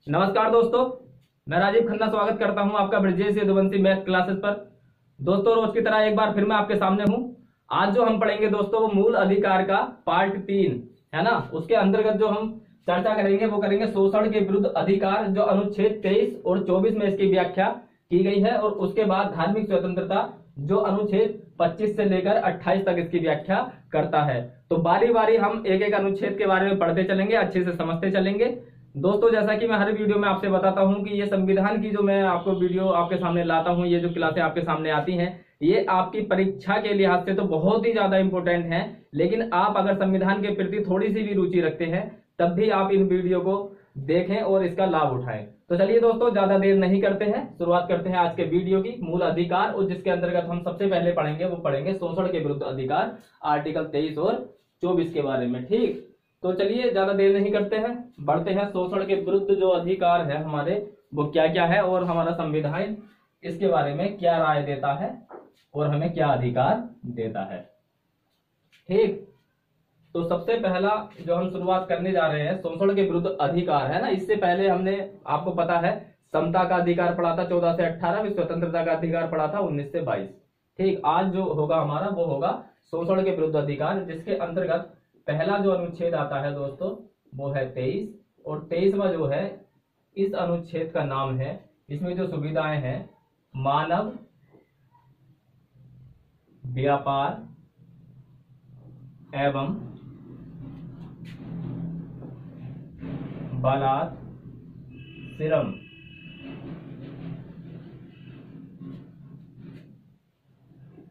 नमस्कार दोस्तों, मैं राजीव खन्ना स्वागत करता हूं आपका ब्रजेश यदुवंशी मैथ क्लासेस पर। दोस्तों, रोज की तरह एक बार फिर मैं आपके सामने हूं। आज जो हम पढ़ेंगे दोस्तों वो मूल अधिकार का पार्ट 3 है ना। उसके अंतर्गत जो हम चर्चा करेंगे वो करेंगे शोषण के विरुद्ध अधिकार, जो अनुच्छेद 23 और 24 में इसकी व्याख्या की गई है, और उसके बाद धार्मिक स्वतंत्रता जो अनुच्छेद 25 से लेकर 28 तक इसकी व्याख्या करता है। तो बारी बारी हम एक एक अनुच्छेद के बारे में पढ़ते चलेंगे, अच्छे से समझते चलेंगे। दोस्तों, जैसा कि मैं हर वीडियो में आपसे बताता हूं कि ये संविधान की जो मैं आपको वीडियो आपके सामने लाता हूं, ये जो क्लासें आपके सामने आती हैं, ये आपकी परीक्षा के लिहाज से तो बहुत ही ज्यादा इंपॉर्टेंट है। लेकिन आप अगर संविधान के प्रति थोड़ी सी भी रुचि रखते हैं तब भी आप इन वीडियो को देखें और इसका लाभ उठाएं। तो चलिए दोस्तों, ज्यादा देर नहीं करते हैं, शुरुआत करते हैं आज के वीडियो की। मूल अधिकार, और जिसके अंतर्गत हम सबसे पहले पढ़ेंगे वो पढ़ेंगे शोषण के विरुद्ध अधिकार, आर्टिकल 23 और 24 के बारे में। ठीक, तो चलिए ज्यादा देर नहीं करते हैं, बढ़ते हैं। शोषण के विरुद्ध जो अधिकार है हमारे, वो क्या क्या है और हमारा संविधान इसके बारे में क्या राय देता है और हमें क्या अधिकार देता है। ठीक, तो सबसे पहला जो हम शुरुआत करने जा रहे हैं शोषण के विरुद्ध अधिकार है ना। इससे पहले हमने, आपको पता है, समता का अधिकार पढ़ा था 14 से 18, फिर स्वतंत्रता का अधिकार पढ़ा था 19 से 22। ठीक, आज जो होगा हमारा वो होगा शोषण के विरुद्ध अधिकार, जिसके अंतर्गत पहला जो अनुच्छेद आता है दोस्तों वो है 23, और 23वां जो है, इस अनुच्छेद का नाम है, इसमें जो सुविधाएं हैं, मानव व्यापार एवं बलात्श्रम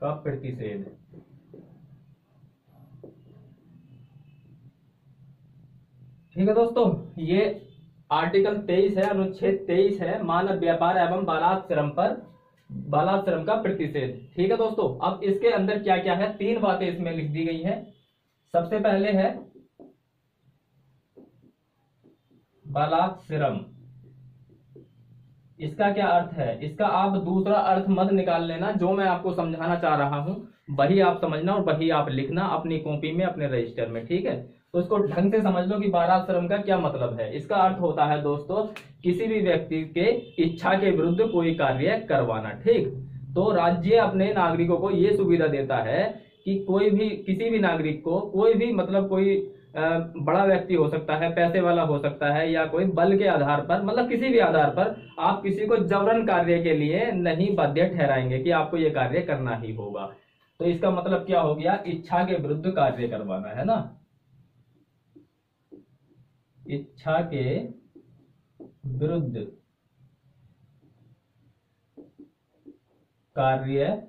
का प्रतिषेध। ठीक है दोस्तों, ये आर्टिकल 23 है, अनुच्छेद 23 है, मानव व्यापार एवं बलात्श्रम का प्रतिषेध। ठीक है दोस्तों, अब इसके अंदर क्या क्या है, 3 बातें इसमें लिख दी गई है। सबसे पहले है बलात्श्रम। इसका क्या अर्थ है, इसका आप दूसरा अर्थ मत निकाल लेना, जो मैं आपको समझाना चाह रहा हूं वही आप समझना और वही आप लिखना अपनी कॉपी में, अपने रजिस्टर में। ठीक है, तो इसको ढंग से समझ लो कि बलात्श्रम का क्या मतलब है। इसका अर्थ होता है दोस्तों, किसी भी व्यक्ति के इच्छा के विरुद्ध कोई कार्य करवाना। ठीक, तो राज्य अपने नागरिकों को यह सुविधा देता है कि कोई भी, किसी भी नागरिक को, कोई भी, मतलब कोई बड़ा व्यक्ति हो सकता है, पैसे वाला हो सकता है, या कोई बल के आधार पर, मतलब किसी भी आधार पर आप किसी को जबरन कार्य के लिए नहीं बाध्य ठहराएंगे कि आपको ये कार्य करना ही होगा। तो इसका मतलब क्या हो गया, इच्छा के विरुद्ध कार्य करवाना, है ना। इच्छा के विरुद्ध कार्य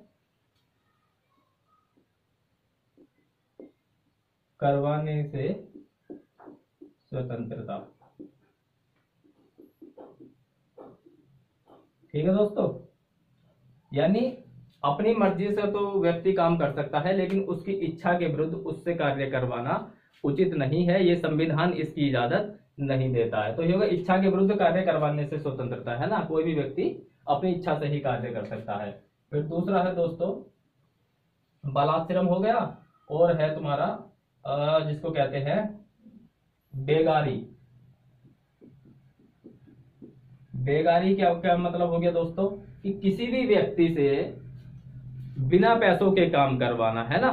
करवाने से स्वतंत्रता। ठीक है दोस्तों, यानी अपनी मर्जी से तो व्यक्ति काम कर सकता है, लेकिन उसकी इच्छा के विरुद्ध उससे कार्य करवाना उचित नहीं है, ये संविधान इसकी इजाजत नहीं देता है। तो ये होगा इच्छा के विरुद्ध कार्य करवाने से स्वतंत्रता, है ना। कोई भी व्यक्ति अपनी इच्छा से ही कार्य कर सकता है। फिर दूसरा है दोस्तों बलात्श्रम हो गया, और है तुम्हारा जिसको कहते हैं बेगारी। बेगारी क्या क्या मतलब हो गया दोस्तों, कि किसी भी व्यक्ति से बिना पैसों के काम करवाना, है ना।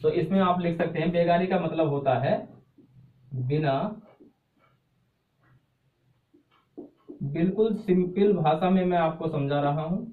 तो इसमें आप लिख सकते हैं बेगारी का मतलब होता है बिना, बिल्कुल सिंपल भाषा में मैं आपको समझा रहा हूं।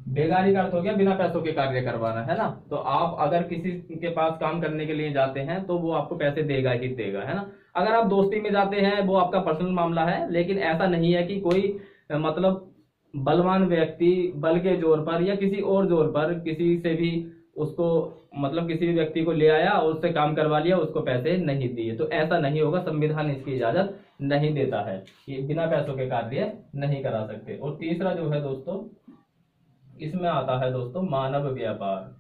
बेगारी का अर्थ हो गया बिना पैसों के कार्य करवाना, है ना। तो आप अगर किसी के पास काम करने के लिए जाते हैं तो वो आपको पैसे देगा ही देगा, है ना। अगर आप दोस्ती में जाते हैं वो आपका पर्सनल मामला है, लेकिन ऐसा नहीं है कि कोई मतलब बलवान व्यक्ति बल के जोर पर या किसी और जोर पर किसी से भी उसको, मतलब किसी भी व्यक्ति को ले आया और उससे काम करवा लिया, उसको पैसे नहीं दिए। तो ऐसा नहीं होगा, संविधान इसकी इजाजत नहीं देता है कि बिना पैसों के कार्य नहीं करा सकते। और तीसरा जो है दोस्तों, इसमें आता है दोस्तों मानव व्यापार।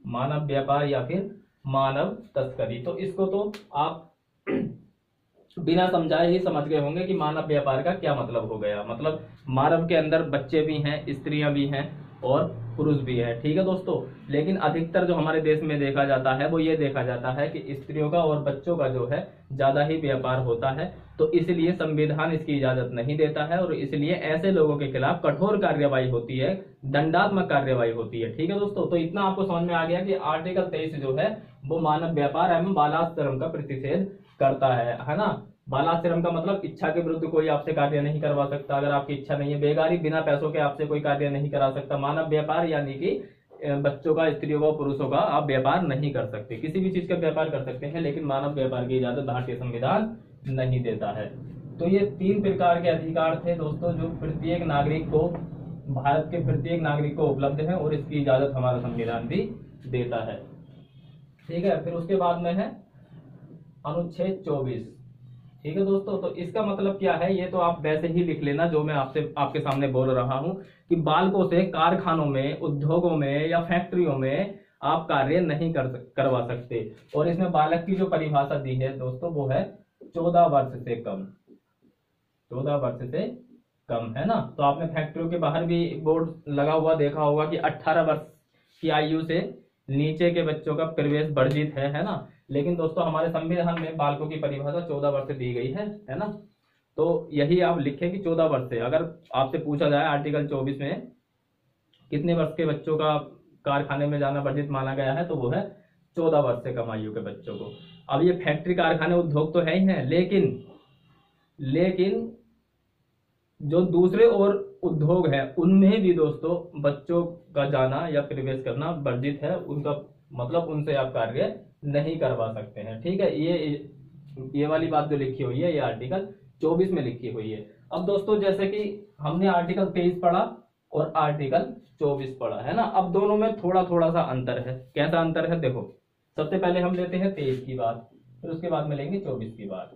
मानव व्यापार या फिर मानव तस्करी। तो इसको तो आप बिना समझाए ही समझ गए होंगे कि मानव व्यापार का क्या मतलब हो गया। मतलब मानव के अंदर बच्चे भी हैं, स्त्रियां भी हैं और पुरुष भी है, ठीक है दोस्तों। लेकिन अधिकतर जो हमारे देश में देखा जाता है वो ये देखा जाता है कि स्त्रियों का और बच्चों का जो है ज्यादा ही व्यापार होता है। तो इसलिए संविधान इसकी इजाजत नहीं देता है और इसलिए ऐसे लोगों के खिलाफ कठोर कार्यवाही होती है, दंडात्मक कार्यवाही होती है, ठीक है दोस्तों। तो इतना आपको समझ में आ गया कि आर्टिकल 23 जो है वो मानव व्यापार एवं बालाश्रम का प्रतिषेध करता है ना। बालाश्रम का मतलब इच्छा के विरुद्ध कोई आपसे कार्य नहीं करवा सकता, अगर आपकी इच्छा नहीं है। बेगारी, बिना पैसों के आपसे कोई कार्य नहीं करा सकता। मानव व्यापार यानी कि बच्चों का, स्त्रियों का, पुरुषों का आप व्यापार नहीं कर सकते। किसी भी चीज का व्यापार कर सकते हैं लेकिन मानव व्यापार की इजाजत भारतीय संविधान नहीं देता है। तो ये 3 प्रकार के अधिकार थे दोस्तों जो प्रत्येक नागरिक को, भारत के प्रत्येक नागरिक को उपलब्ध है और इसकी इजाजत हमारा संविधान भी देता है, ठीक है। फिर उसके बाद में है अनुच्छेद 24, ठीक है दोस्तों। तो इसका मतलब क्या है ये तो आप वैसे ही लिख लेना जो मैं आपसे आपके सामने बोल रहा हूं कि बालकों से कारखानों में, उद्योगों में या फैक्ट्रियों में आप कार्य नहीं करवा सकते। और इसमें बालक की जो परिभाषा दी है दोस्तों वो है 14 वर्ष से कम, 14 वर्ष से कम, है ना। तो आपने फैक्ट्रियों के बाहर भी बोर्ड लगा हुआ देखा होगा कि 18 वर्ष की आयु से नीचे के बच्चों का प्रवेश वर्जित है ना। लेकिन दोस्तों हमारे संविधान में बालकों की परिभाषा 14 वर्ष दी गई है ना। तो यही आप लिखें कि 14 वर्ष से, अगर आपसे पूछा जाए आर्टिकल 24 में कितने वर्ष के बच्चों का कारखाने में जाना वर्जित माना गया है तो वो है 14 वर्ष से कम आयु के बच्चों को। अब ये फैक्ट्री, कारखाने, उद्योग तो है ही है, लेकिन जो दूसरे और उद्योग है उनमें भी दोस्तों बच्चों का जाना या प्रवेश करना वर्जित है। उनका मतलब उनसे आप कार्य नहीं करवा सकते हैं, ठीक है। ये वाली बात जो लिखी हुई है ये आर्टिकल 24 में लिखी हुई है। अब दोस्तों जैसे कि हमने आर्टिकल 23 पढ़ा और आर्टिकल 24 पढ़ा, है ना। अब दोनों में थोड़ा थोड़ा सा अंतर है। कैसा अंतर है देखो, सबसे पहले हम लेते हैं 23 की बात, फिर उसके बाद में लेंगे 24 की बात।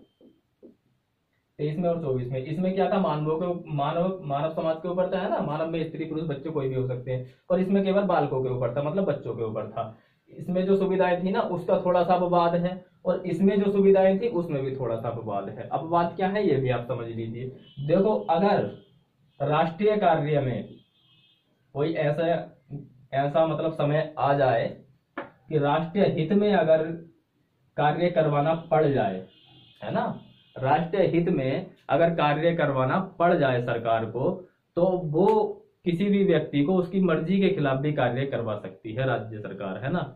23 में और 24 में, इसमें क्या था, मानव समाज के ऊपर था, है ना। मानव में स्त्री पुरुष बच्चे कोई भी हो सकते हैं, और इसमें केवल बालकों के ऊपर था, मतलब बच्चों के ऊपर था। इसमें जो सुविधाएं थी ना उसका थोड़ा सा अपवाद है, और इसमें जो सुविधाएं थी उसमें भी थोड़ा सा अपवाद है। अपवाद क्या है ये भी आप समझ लीजिए। देखो, अगर राष्ट्रीय कार्य में कोई ऐसा ऐसा मतलब समय आ जाए कि राष्ट्रीय हित में अगर कार्य करवाना पड़ जाए, है ना, राष्ट्रीय हित में अगर कार्य करवाना पड़ जाए सरकार को, तो वो किसी भी व्यक्ति को उसकी मर्जी के खिलाफ भी कार्य करवा सकती है राज्य सरकार, है ना।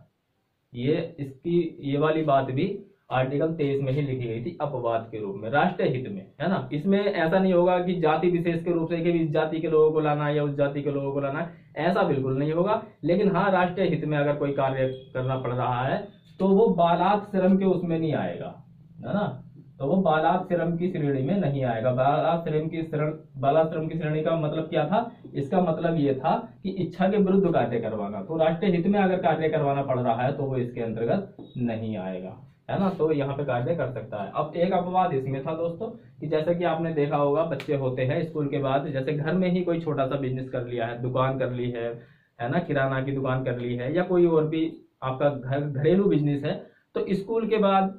ये वाली बात भी आर्टिकल 23 में ही लिखी गई थी अपवाद के रूप में, राष्ट्रीय हित में, है ना। इसमें ऐसा नहीं होगा कि जाति विशेष के रूप से कि इस जाति के लोगों को लाना है या उस जाति के लोगों को लाना है, ऐसा बिल्कुल नहीं होगा। लेकिन हाँ, राष्ट्रीय हित में अगर कोई कार्य करना पड़ रहा है तो वो बालाश्रम के उसमें नहीं आएगा, है ना। तो वो बालाश्रम की श्रेणी में नहीं आएगा। बालाश्रम की श्रेणी का मतलब क्या था, इसका मतलब ये था कि इच्छा के विरुद्ध कार्य करवाना। तो राष्ट्रीय हित में अगर कार्य करवाना पड़ रहा है तो वो इसके अंतर्गत नहीं आएगा, है ना। तो यहाँ पे कार्य कर सकता है। अब एक अपवाद इसमें था दोस्तों कि जैसे कि आपने देखा होगा, बच्चे होते हैं स्कूल के बाद, जैसे घर में ही कोई छोटा सा बिजनेस कर लिया है, दुकान कर ली है ना, किराना की दुकान कर ली है, या कोई और भी आपका घरेलू बिजनेस है, तो स्कूल के बाद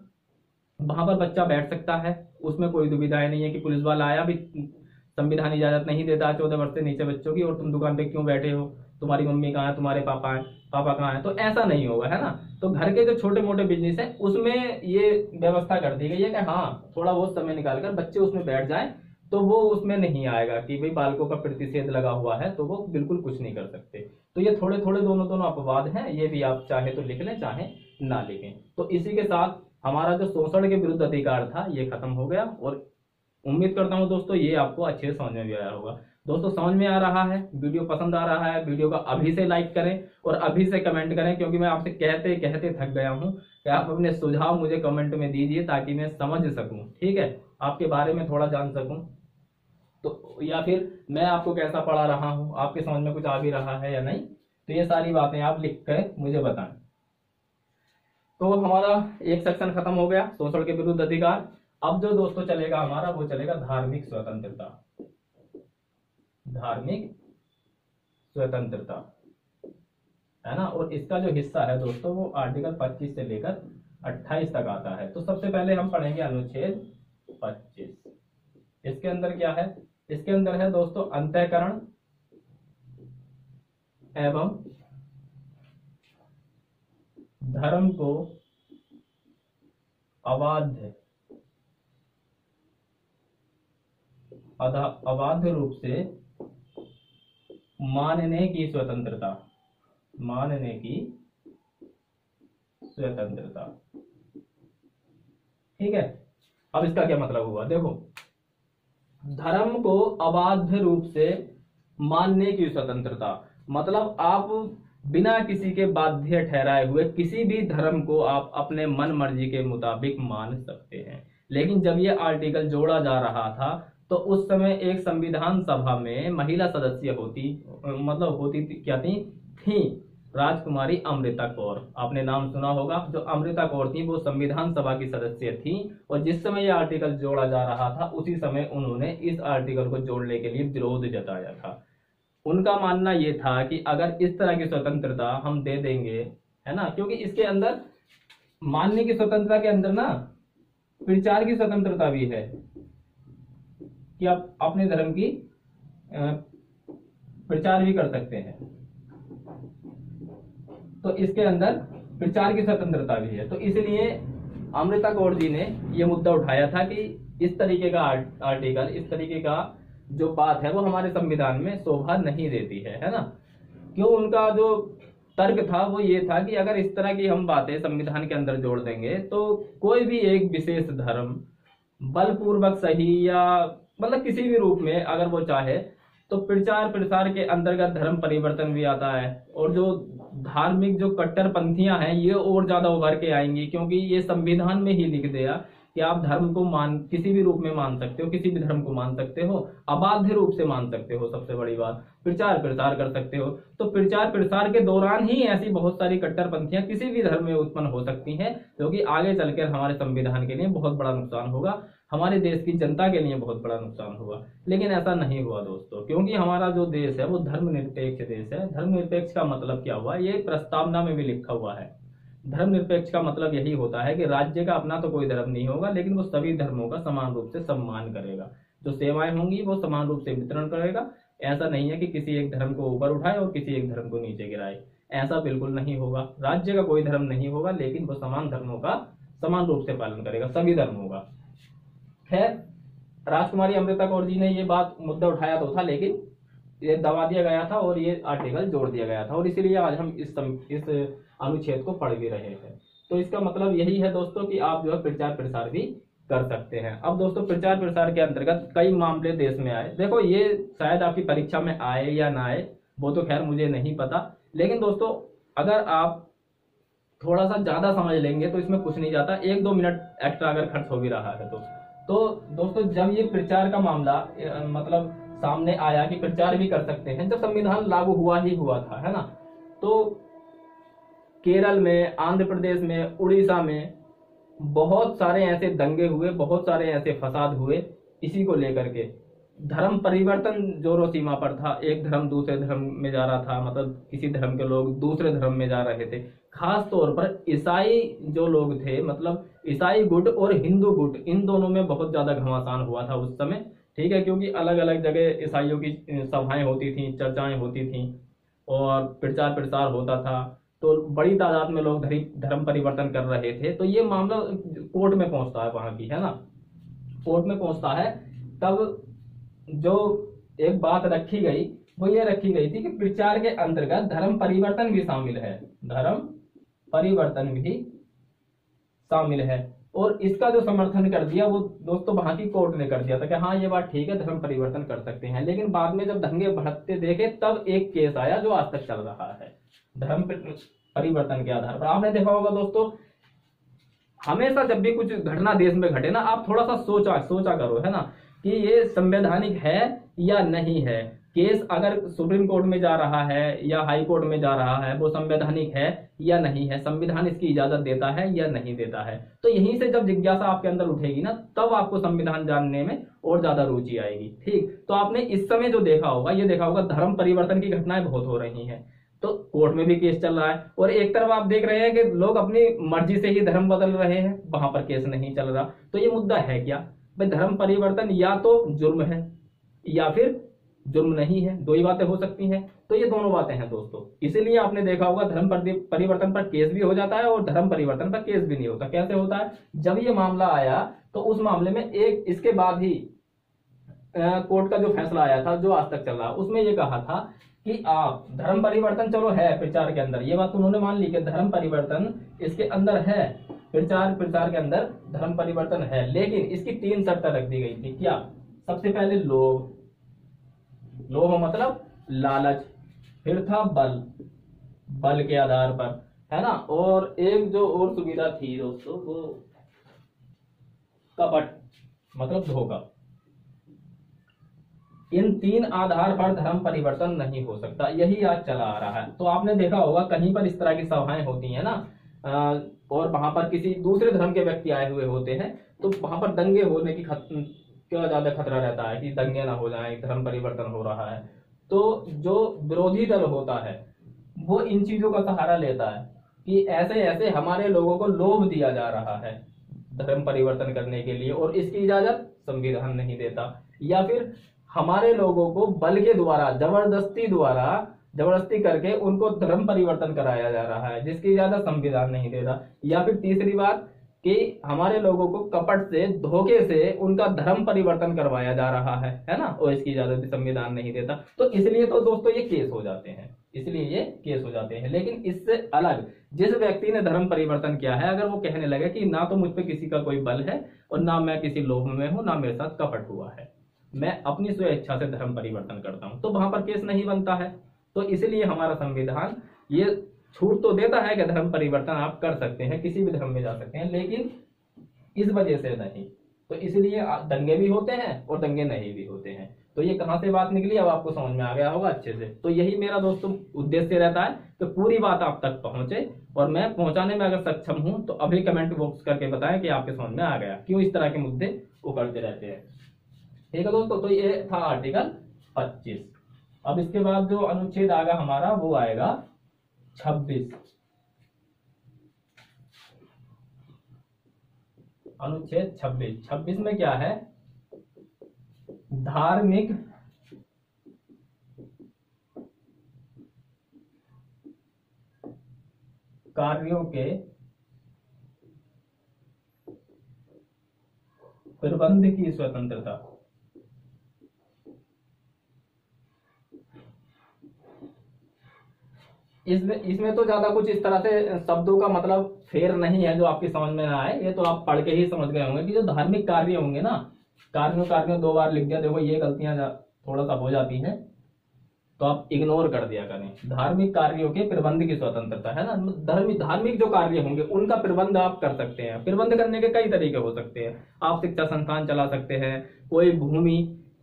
वहां पर बच्चा बैठ सकता है। उसमें कोई दुविधाएं नहीं है कि पुलिस वाला आया भी, संविधान इजाजत नहीं देता 14 वर्ष से नीचे बच्चों की, और तुम दुकान पे क्यों बैठे हो, तुम्हारी मम्मी कहाँ है, तुम्हारे पापा कहाँ है, तो ऐसा नहीं होगा, है ना। तो घर के जो छोटे मोटे बिजनेस है उसमें ये व्यवस्था कर दी गई है कि हाँ, थोड़ा बहुत समय निकालकर बच्चे उसमें बैठ जाए, तो वो उसमें नहीं आएगा कि भाई बालकों का प्रतिषेध लगा हुआ है, तो वो बिल्कुल कुछ नहीं कर सकते। तो ये थोड़े थोड़े दोनों अपवाद हैं, ये भी आप चाहे तो लिख लें चाहे ना लिखें। तो इसी के साथ हमारा जो शोषण के विरुद्ध अधिकार था ये खत्म हो गया, और उम्मीद करता हूं दोस्तों ये आपको अच्छे से समझ में भी आया होगा। दोस्तों समझ में आ रहा है, वीडियो पसंद आ रहा है, वीडियो को अभी से लाइक करें और अभी से कमेंट करें, क्योंकि मैं आपसे कहते कहते थक गया हूं कि आप अपने सुझाव मुझे कमेंट में दीजिए ताकि मैं समझ सकूं, ठीक है, आपके बारे में थोड़ा जान सकूं। तो या फिर मैं आपको कैसा पढ़ा रहा हूं, आपके समझ में कुछ आ भी रहा है या नहीं, तो ये सारी बातें आप लिख कर मुझे बताएं। तो हमारा एक सेक्शन खत्म हो गया, शोषण के विरुद्ध अधिकार। अब जो दोस्तों चलेगा हमारा वो चलेगा धार्मिक स्वतंत्रता। धार्मिक स्वतंत्रता, है ना। और इसका जो हिस्सा है दोस्तों वो आर्टिकल 25 से लेकर 28 तक आता है। तो सबसे पहले हम पढ़ेंगे अनुच्छेद इसके अंदर क्या है, इसके अंदर है दोस्तों अंतःकरण एवं धर्म को अबाध्य रूप से मानने की स्वतंत्रता, मानने की स्वतंत्रता। ठीक है, अब इसका क्या मतलब हुआ, देखो धर्म को अबाध्य रूप से मानने की स्वतंत्रता मतलब आप बिना किसी के बाध्य ठहराए हुए किसी भी धर्म को आप अपने मन मर्जी के मुताबिक मान सकते हैं। लेकिन जब ये आर्टिकल जोड़ा जा रहा था तो उस समय एक संविधान सभा में महिला सदस्य होती क्या थी राजकुमारी अमृता कौर। आपने नाम सुना होगा, जो अमृता कौर थी वो संविधान सभा की सदस्य थी और जिस समय यह आर्टिकल जोड़ा जा रहा था उसी समय उन्होंने इस आर्टिकल को जोड़ने के लिए विरोध जताया था। उनका मानना यह था कि अगर इस तरह की स्वतंत्रता हम दे देंगे, है ना, क्योंकि इसके अंदर मानने की स्वतंत्रता के अंदर ना प्रचार की स्वतंत्रता भी है कि आप अपने धर्म की प्रचार भी कर सकते हैं, तो इसके अंदर प्रचार की स्वतंत्रता भी है। तो इसलिए अमृता कौर जी ने यह मुद्दा उठाया था कि इस तरीके का आर्टिकल, इस तरीके का जो बात है वो हमारे संविधान में शोभा नहीं देती है ना। क्यों, उनका जो तर्क था वो ये था कि अगर इस तरह की हम बातें संविधान के अंदर जोड़ देंगे तो कोई भी एक विशेष धर्म बलपूर्वक सही या मतलब किसी भी रूप में अगर वो चाहे तो प्रचार प्रसार के अंतर्गत धर्म परिवर्तन भी आता है और जो धार्मिक जो कट्टरपंथियां हैं ये और ज्यादा उभर के आएंगी, क्योंकि ये संविधान में ही लिख दिया कि आप धर्म को किसी भी रूप में मान सकते हो, किसी भी धर्म को मान सकते हो, अबाध्य रूप से मान सकते हो, सबसे बड़ी बात प्रचार प्रसार कर सकते हो। तो प्रचार प्रसार के दौरान ही ऐसी बहुत सारी कट्टरपंथियां किसी भी धर्म में उत्पन्न हो सकती हैं, जो कि आगे चलकर हमारे संविधान के लिए बहुत बड़ा नुकसान होगा, हमारे देश की जनता के लिए बहुत बड़ा नुकसान होगा। लेकिन ऐसा नहीं हुआ दोस्तों, क्योंकि हमारा जो देश है वो धर्मनिरपेक्ष देश है। धर्मनिरपेक्ष का मतलब क्या हुआ, ये प्रस्तावना में भी लिखा हुआ है। धर्मनिरपेक्ष का मतलब यही होता है कि राज्य का अपना तो कोई धर्म नहीं होगा, लेकिन वो सभी धर्मों का समान रूप से सम्मान करेगा, जो सेवाएं होंगी वो समान रूप से वितरण करेगा। ऐसा नहीं है कि किसी एक धर्म को ऊपर उठाए और किसी एक धर्म को नीचे गिराए, ऐसा बिल्कुल नहीं होगा। राज्य का कोई धर्म नहीं होगा, लेकिन वो समान धर्मों का समान रूप से पालन करेगा, सभी धर्मों का। खैर, राजकुमारी अमृता कौर जी ने ये बात मुद्दा उठाया तो था, लेकिन ये दबा दिया गया था और ये आर्टिकल जोड़ दिया गया था, और इसीलिए आज हम इस अनुच्छेद को पढ़ भी रहे हैं। तो इसका मतलब यही है दोस्तों कि आप जो है प्रचार प्रसार भी कर सकते हैं। अब दोस्तों प्रचार प्रसार के अंतर्गत कई मामले देश में आए। देखो ये शायद आपकी परीक्षा में आए या ना आए वो तो खैर मुझे नहीं पता, लेकिन दोस्तों अगर आप थोड़ा सा ज्यादा समझ लेंगे तो इसमें कुछ नहीं जाता, 1-2 मिनट एक्स्ट्रा अगर खर्च हो भी रहा है तो दोस्तों जब ये प्रचार का मामला मतलब सामने आया कि प्रचार भी कर सकते हैं, जब संविधान लागू हुआ ही हुआ था, है ना, तो केरल में, आंध्र प्रदेश में, उड़ीसा में बहुत सारे ऐसे दंगे हुए, बहुत सारे ऐसे फसाद हुए इसी को लेकर के। धर्म परिवर्तन जोरों सीमा पर था, एक धर्म दूसरे धर्म में जा रहा था, मतलब किसी धर्म के लोग दूसरे धर्म में जा रहे थे। खास तौर पर ईसाई जो लोग थे, मतलब ईसाई गुट और हिंदू गुट, इन दोनों में बहुत ज्यादा घमासान हुआ था उस समय, ठीक है, क्योंकि अलग अलग जगह ईसाइयों की सभाएं होती थी, चर्चाएं होती थी और प्रचार प्रसार होता था, तो बड़ी तादाद में लोग धर्म परिवर्तन कर रहे थे। तो ये मामला कोर्ट में पहुंचता है, वहां की, है ना, कोर्ट में पहुंचता है। तब जो एक बात रखी गई वो ये रखी गई थी कि प्रचार के अंतर्गत धर्म परिवर्तन भी शामिल है, धर्म परिवर्तन भी शामिल है। और इसका जो समर्थन कर दिया वो दोस्तों वहां की कोर्ट ने कर दिया था कि हाँ ये बात ठीक है, धर्म परिवर्तन कर सकते हैं। लेकिन बाद में जब दंगे भड़कते देखे तब एक केस आया जो आज तक चल रहा है धर्म परिवर्तन के आधार पर। आपने देखा होगा दोस्तों, हमेशा जब भी कुछ घटना देश में घटे ना, आप थोड़ा सा सोचा करो, है ना, कि ये संवैधानिक है या नहीं है। केस अगर सुप्रीम कोर्ट में जा रहा है या हाई कोर्ट में जा रहा है, वो संवैधानिक है या नहीं है, संविधान इसकी इजाजत देता है या नहीं देता है। तो यहीं से जब जिज्ञासा आपके अंदर उठेगी ना, तब आपको संविधान जानने में और ज्यादा रुचि आएगी। ठीक, तो आपने इस समय जो देखा होगा, ये देखा होगा धर्म परिवर्तन की घटनाएं बहुत हो रही हैं, तो कोर्ट में भी केस चल रहा है, और एक तरफ आप देख रहे हैं कि लोग अपनी मर्जी से ही धर्म बदल रहे हैं, वहां पर केस नहीं चल रहा। तो ये मुद्दा है क्या, भाई धर्म परिवर्तन या तो जुर्म है या फिर जुर्म नहीं है, दो ही बातें हो सकती हैं। तो ये दोनों बातें हैं दोस्तों, इसीलिए आपने देखा होगा धर्म परिवर्तन पर केस भी हो जाता है और धर्म परिवर्तन पर केस भी नहीं होता। कैसे होता है, जब ये मामला आया तो उस मामले में एक इसके बाद ही कोर्ट का जो फैसला आया था जो आज तक चल रहा, उसमें ये कहा था कि आप धर्म परिवर्तन चलो है प्रचार के अंदर, ये बात उन्होंने मान ली कि धर्म परिवर्तन इसके अंदर है, प्रचार के अंदर धर्म परिवर्तन है, लेकिन इसकी 3 शर्तें रख दी गई थी। क्या, सबसे पहले लोभ, लोभ मतलब लालच, फिर था बल, बल के आधार पर, है ना, और एक जो और सुविधा थी दोस्तों वो कपट मतलब धोखा। इन 3 आधार पर धर्म परिवर्तन नहीं हो सकता, यही आज चला आ रहा है। तो आपने देखा होगा कहीं पर इस तरह की सभाएं होती हैं ना, और वहां पर किसी दूसरे धर्म के व्यक्ति आए हुए होते हैं, तो वहां पर दंगे होने की क्या ज्यादा खतरा रहता है कि दंगे ना हो जाए, धर्म परिवर्तन हो रहा है। तो जो विरोधी दल होता है वो इन चीजों का सहारा लेता है कि ऐसे ऐसे हमारे लोगों को लोभ दिया जा रहा है धर्म परिवर्तन करने के लिए और इसकी इजाजत संविधान नहीं देता, या फिर हमारे लोगों को बल के द्वारा जबरदस्ती करके उनको धर्म परिवर्तन कराया जा रहा है जिसकी इजाजत संविधान नहीं देता, या फिर तीसरी बात कि हमारे लोगों को कपट से धोखे से उनका धर्म परिवर्तन करवाया जा रहा है ना, और इसकी इजाजत संविधान नहीं देता। तो इसलिए तो दोस्तों ये केस हो जाते हैं, इसलिए ये केस हो जाते हैं। लेकिन इससे अलग जिस व्यक्ति ने धर्म परिवर्तन किया है, अगर वो कहने लगे कि ना तो मुझ पे किसी का कोई बल है और ना मैं किसी लोभ में हूं, ना मेरे साथ कपट हुआ है, मैं अपनी स्वेच्छा से धर्म परिवर्तन करता हूं, तो वहां पर केस नहीं बनता है। तो इसलिए हमारा संविधान ये छूट तो देता है कि धर्म परिवर्तन आप कर सकते हैं, किसी भी धर्म में जा सकते हैं, लेकिन इस वजह से नहीं। तो इसलिए दंगे भी होते हैं और दंगे नहीं भी होते हैं। तो ये कहां से बात निकली अब आपको समझ में आ गया होगा अच्छे से। तो यही मेरा दोस्तों उद्देश्य रहता है कि पूरी बात आप तक पहुंचे, और मैं पहुंचाने में अगर सक्षम हूं तो अभी कमेंट बॉक्स करके बताएं कि आपके समझ में आ गया, क्यों इस तरह के मुद्दे उकड़ते रहते हैं। ठीक है दोस्तों, तो ये था आर्टिकल 25। अब इसके बाद जो अनुच्छेद आएगा हमारा वो आएगा 26। अनुच्छेद 26 में क्या है, धार्मिक कार्यों के प्रबंध की स्वतंत्रता। इसमें तो ज्यादा कुछ इस तरह से शब्दों का मतलब फेर नहीं है जो आपकी समझ में ना आए, ये तो आप पढ़ के ही समझ गए होंगे कि जो धार्मिक कार्य होंगे ना, कार्यों 2 बार लिख दिया, देखो ये गलतियां थोड़ा सा हो जाती हैं तो आप इग्नोर कर दिया करें। धार्मिक कार्यों के प्रबंध की स्वतंत्रता है ना, धार्मिक जो कार्य होंगे उनका प्रबंध आप कर सकते हैं। प्रबंध करने के कई तरीके हो सकते हैं, आप शिक्षा संस्थान चला सकते हैं, कोई भूमि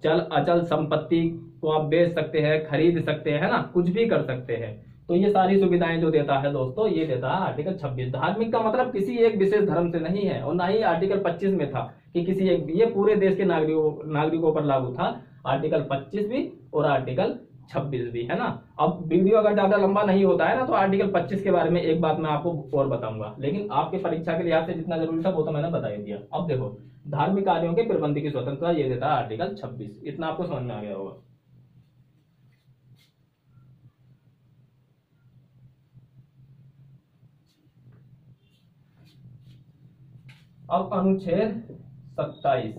चल अचल संपत्ति को आप बेच सकते हैं, खरीद सकते हैं, है ना, कुछ भी कर सकते हैं। तो ये सारी सुविधाएं जो देता है दोस्तों, ये देता है आर्टिकल 26। धार्मिक का मतलब किसी एक विशेष धर्म से नहीं है, और ना ही आर्टिकल 25 में था कि किसी एक, ये पूरे देश के नागरिकों पर लागू था, आर्टिकल 25 भी और आर्टिकल 26 भी, है ना। अब वीडियो अगर ज्यादा लंबा नहीं होता है ना तो आर्टिकल 25 के बारे में एक बात मैं आपको और बताऊंगा, लेकिन आपके परीक्षा के लिहाज से जितना जरूरी था वो तो मैंने बता ही दिया। अब देखो, धार्मिक कार्यों के प्रबंध की स्वतंत्रता ये देता है आर्टिकल 26, इतना आपको समझ में आ गया होगा। अब अनुच्छेद 27,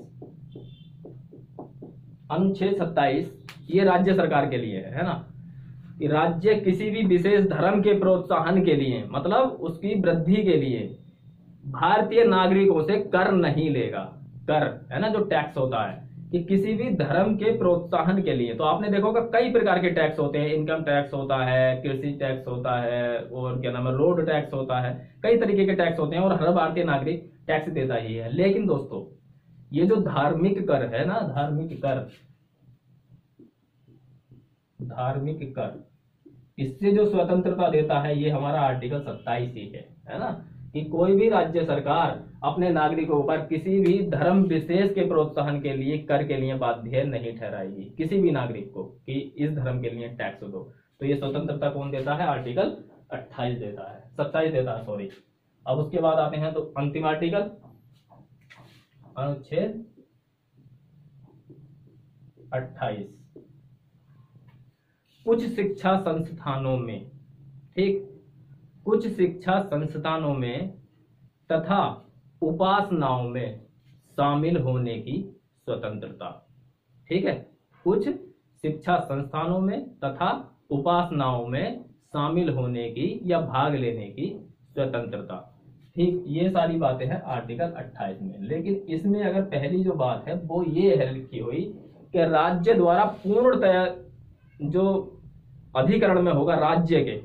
अनुच्छेद 27 ये राज्य सरकार के लिए है ना, कि राज्य किसी भी विशेष धर्म के प्रोत्साहन के लिए, मतलब उसकी वृद्धि के लिए भारतीय नागरिकों से कर नहीं लेगा। कर है ना, जो टैक्स होता है, कि किसी भी धर्म के प्रोत्साहन के लिए। तो आपने देखोगा कई प्रकार के टैक्स होते हैं, इनकम टैक्स होता है, कृषि टैक्स होता है, और क्या नाम है, रोड टैक्स होता है, कई तरीके के टैक्स होते हैं और हर भारतीय नागरिक टैक्स देता ही है। लेकिन दोस्तों ये जो धार्मिक कर है ना, धार्मिक कर इससे जो स्वतंत्रता देता है ये हमारा आर्टिकल 27 ही है ना, कि कोई भी राज्य सरकार अपने नागरिकों पर किसी भी धर्म विशेष के प्रोत्साहन के लिए कर के लिए बाध्य नहीं ठहराएगी किसी भी नागरिक को कि इस धर्म के लिए टैक्स दो। तो ये स्वतंत्रता कौन देता है, आर्टिकल 28 देता है, 27 देता है, सॉरी। अब उसके बाद आते हैं तो अंतिम आर्टिकल, अनुच्छेद 28 कुछ शिक्षा संस्थानों में, ठीक, कुछ शिक्षा संस्थानों में तथा उपासनाओं में शामिल होने की स्वतंत्रता। ठीक है, कुछ शिक्षा संस्थानों में तथा उपासनाओं में शामिल होने की या भाग लेने की स्वतंत्रता। ठीक, ये सारी बातें हैं आर्टिकल 28 में। लेकिन इसमें अगर पहली जो बात है वो ये है लिखी हुई कि राज्य द्वारा पूर्णतया जो अधिकरण में होगा राज्य के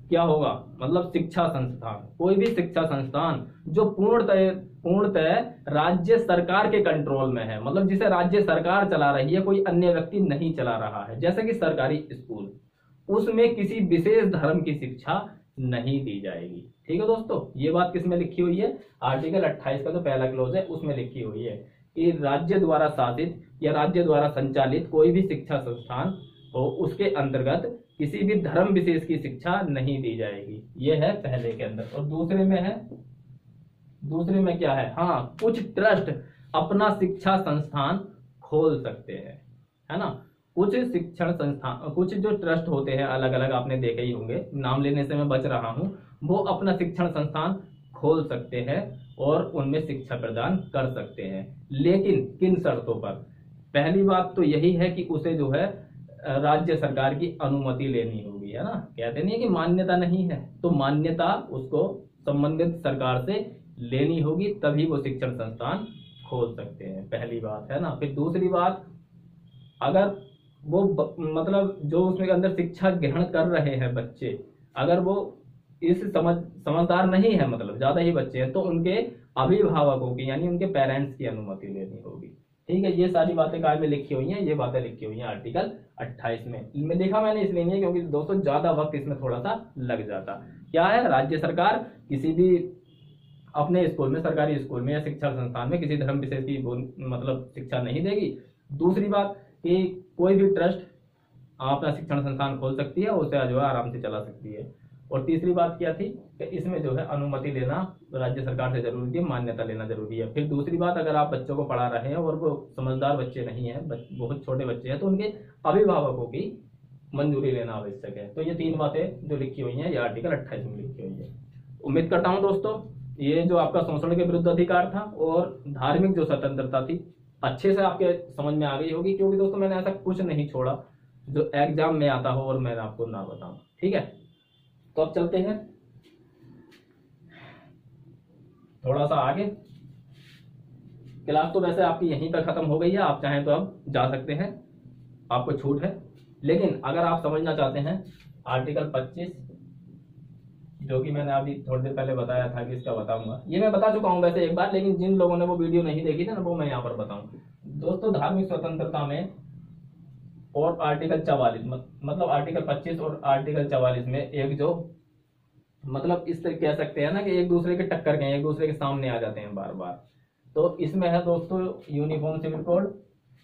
क्या होगा, मतलब शिक्षा संस्थान, कोई भी शिक्षा संस्थान जो पूर्णतः राज्य सरकार के कंट्रोल में है, मतलब जिसे राज्य सरकार चला रही है, कोई अन्य व्यक्ति नहीं चला रहा है, जैसे कि सरकारी स्कूल, उसमें किसी विशेष धर्म की शिक्षा नहीं दी जाएगी। ठीक है दोस्तों, ये बात किसमें लिखी हुई है, आर्टिकल 28 का जो पहला क्लॉज है उसमें लिखी हुई है कि राज्य द्वारा शासित या राज्य द्वारा संचालित कोई भी शिक्षा संस्थान हो उसके अंतर्गत किसी भी धर्म विशेष की शिक्षा नहीं दी जाएगी। ये है पहले के अंदर। और दूसरे में है, दूसरे में क्या है, हाँ, कुछ ट्रस्ट अपना शिक्षा संस्थान खोल सकते हैं, है ना। कुछ शिक्षण संस्थान, कुछ जो ट्रस्ट होते हैं अलग अलग, आपने देखे ही होंगे, नाम लेने से मैं बच रहा हूं, वो अपना शिक्षण संस्थान खोल सकते हैं और उनमें शिक्षा प्रदान कर सकते हैं, लेकिन किन शर्तों पर। पहली बात तो यही है कि उसे जो है राज्य सरकार की अनुमति लेनी होगी, है ना। कहते नहीं है कि मान्यता नहीं है, तो मान्यता उसको संबंधित सरकार से लेनी होगी, तभी वो शिक्षण संस्थान खोल सकते हैं, पहली बात, है ना। फिर दूसरी बात, अगर वो मतलब जो उसमें अंदर शिक्षा ग्रहण कर रहे हैं बच्चे, अगर वो इस समझदार नहीं है, मतलब ज्यादा ही बच्चे हैं, तो उनके अभिभावकों की यानी उनके पेरेंट्स की अनुमति लेनी होगी। ठीक है, ये सारी बातें काय में लिखी हुई हैं, ये बातें लिखी हुई हैं आर्टिकल 28 में लिखा मैंने इसलिए नहीं है क्योंकि दोस्तों ज्यादा वक्त इसमें थोड़ा सा लग जाता। क्या है, राज्य सरकार किसी भी अपने स्कूल में, सरकारी स्कूल में या शिक्षा संस्थान में किसी धर्म विशेष की मतलब शिक्षा नहीं देगी। दूसरी बात कि कोई भी ट्रस्ट अपना शिक्षण संस्थान खोल सकती है, उसे जो है आराम से चला सकती है। और तीसरी बात क्या थी कि इसमें जो है अनुमति लेना राज्य सरकार से जरूरी है, मान्यता लेना जरूरी है। फिर दूसरी बात, अगर आप बच्चों को पढ़ा रहे हैं और वो समझदार बच्चे नहीं है, बहुत छोटे बच्चे हैं, तो उनके अभिभावकों की मंजूरी लेना आवश्यक है। तो ये तीन बातें जो लिखी हुई हैं ये आर्टिकल 28 में लिखी हुई है। उम्मीद करता हूँ दोस्तों ये जो आपका शोषण के विरुद्ध अधिकार था और धार्मिक जो स्वतंत्रता थी अच्छे से आपके समझ में आ गई होगी, क्योंकि दोस्तों मैंने ऐसा कुछ नहीं छोड़ा जो एग्जाम में आता हो और मैं आपको ना बताऊं। ठीक है, तो अब चलते हैं थोड़ा सा आगे। क्लास तो वैसे आपकी यहीं पर खत्म हो गई है, आप चाहें तो अब जा सकते हैं, आपको छूट है। लेकिन अगर आप समझना चाहते हैं आर्टिकल 25, जो कि मैंने अभी थोड़ी देर पहले बताया था कि इसका बताऊंगा, ये मैं बता चुका हूं वैसे एक बार, लेकिन जिन लोगों ने वो वीडियो नहीं देखी थी ना, वो मैं यहाँ पर बताऊं। दोस्तों धार्मिक स्वतंत्रता में और आर्टिकल 44 मतलब आर्टिकल 25 और आर्टिकल 44 में एक जो मतलब इस तरह कह सकते हैं ना कि एक दूसरे के टक्कर के, एक दूसरे के सामने आ जाते हैं बार बार। तो इसमें है दोस्तों यूनिफॉर्म सिविल कोड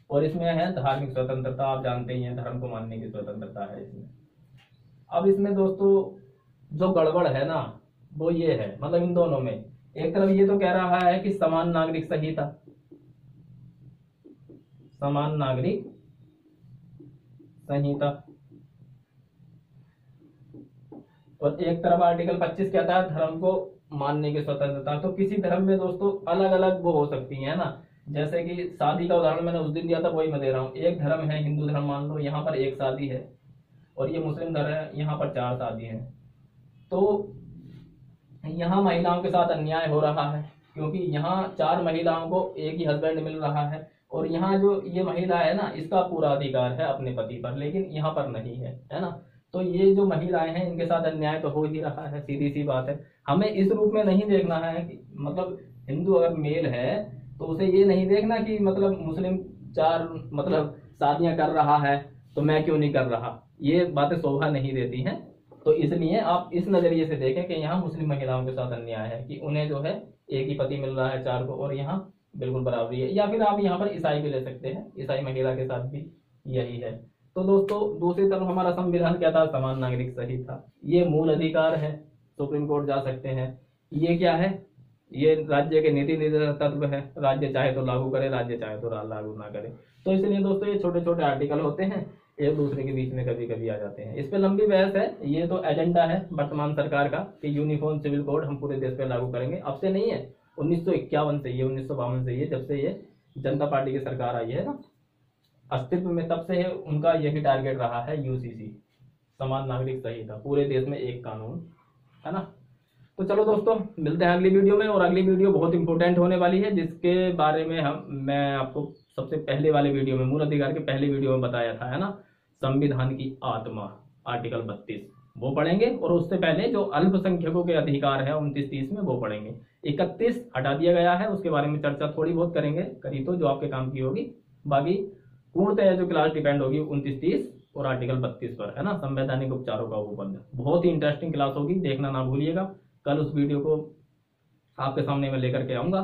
और इसमें है धार्मिक स्वतंत्रता, आप जानते ही हैं धर्म को मानने की स्वतंत्रता है इसमें। अब इसमें दोस्तों जो गड़बड़ है ना वो ये है, मतलब इन दोनों में एक तरफ ये तो कह रहा है कि समान नागरिक संहिता, समान नागरिक संहिता, और एक तरफ आर्टिकल 25 कहता है धर्म को मानने की स्वतंत्रता। तो किसी धर्म में दोस्तों अलग अलग वो हो सकती है ना, जैसे कि शादी का उदाहरण मैंने उस दिन दिया था वही मैं दे रहा हूँ। एक धर्म है हिंदू धर्म, मान लो यहाँ पर एक शादी है, और ये मुस्लिम धर्म है यहाँ पर 4 शादी है। तो यहाँ महिलाओं के साथ अन्याय हो रहा है क्योंकि यहाँ 4 महिलाओं को एक ही हस्बैंड मिल रहा है, और यहाँ जो ये महिला है ना इसका पूरा अधिकार है अपने पति पर, लेकिन यहाँ पर नहीं है, है ना। तो ये जो महिलाएं हैं इनके साथ अन्याय तो हो ही रहा है, सीधी सी बात है। हमें इस रूप में नहीं देखना है कि मतलब हिंदू अगर मेल है तो उसे ये नहीं देखना कि मतलब मुस्लिम 4 मतलब शादियां कर रहा है तो मैं क्यों नहीं कर रहा, ये बातें शोभा नहीं देती हैं। तो इसलिए आप इस नजरिए से देखें कि यहाँ मुस्लिम महिलाओं के साथ अन्याय है कि उन्हें जो है एक ही पति मिल रहा है 4 को, और यहाँ बिल्कुल बराबरी है। या फिर आप यहाँ पर ईसाई भी ले सकते हैं, ईसाई महिला के साथ भी यही है। तो दोस्तों दूसरी तरफ हमारा संविधान क्या था, समान नागरिक संहिता, ये मूल अधिकार है, सुप्रीम कोर्ट जा सकते हैं। ये क्या है, ये राज्य के नीति निर्देशक तत्व है, राज्य चाहे तो लागू करे, राज्य चाहे तो लागू ना करे। तो इसलिए दोस्तों ये छोटे छोटे आर्टिकल होते हैं, एक दूसरे के बीच में कभी कभी आ जाते हैं। इस पर लंबी बहस है। ये तो एजेंडा है वर्तमान सरकार का कि यूनिफॉर्म सिविल कोड हम पूरे देश पे लागू करेंगे। अब से नहीं है, 1951 से ये, 1952 से ये, जब से ये जनता पार्टी की सरकार आई है ना अस्तित्व में, तब से है उनका यही टारगेट रहा है। यूसीसी, समान नागरिक संहिता, पूरे देश में एक कानून, है ना। तो चलो दोस्तों, मिलते हैं अगली वीडियो में। और अगली वीडियो बहुत इंपॉर्टेंट होने वाली है, जिसके बारे में मैं आपको सबसे पहले वाले वीडियो में, मूल अधिकार के पहले वीडियो में बताया था, है ना, संविधान की आत्मा, आर्टिकल 32 वो पढ़ेंगे। और उससे पहले जो अल्पसंख्यकों के अधिकार है 29-30 में वो पढ़ेंगे। 31 हटा दिया गया है, उसके बारे में चर्चा थोड़ी बहुत करेंगे, करी तो जो आपके काम की होगी। बाकी पूर्णतः जो क्लास डिपेंड होगी 29-30 और आर्टिकल 32 पर, है ना, संवैधानिक उपचारों का उपबंध। बहुत ही इंटरेस्टिंग क्लास होगी, देखना ना भूलिएगा। कल उस वीडियो को आपके सामने मैं लेकर के आऊंगा।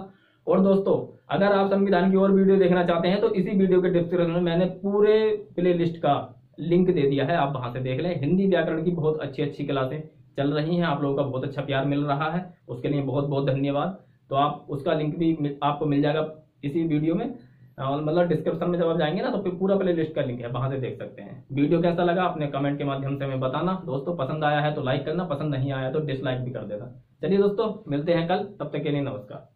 और दोस्तों, अगर आप संविधान की और वीडियो देखना चाहते हैं तो इसी वीडियो के डिस्क्रिप्शन में मैंने पूरे प्ले लिस्ट का लिंक दे दिया है, आप वहां से देख लें। हिंदी व्याकरण की बहुत अच्छी अच्छी क्लासें चल रही हैं, आप लोगों का बहुत अच्छा प्यार मिल रहा है, उसके लिए बहुत बहुत धन्यवाद। तो आप उसका लिंक भी आपको मिल जाएगा इसी वीडियो में, मतलब डिस्क्रिप्शन में जब आप जाएंगे ना तो फिर पूरा प्ले लिस्ट का लिंक है, वहां से देख सकते हैं। वीडियो कैसा लगा अपने कमेंट के माध्यम से हमें बताना। दोस्तों, पसंद आया है तो लाइक करना, पसंद नहीं आया तो डिसलाइक भी कर देना। चलिए दोस्तों, मिलते हैं कल, तब तक के लिए नमस्कार।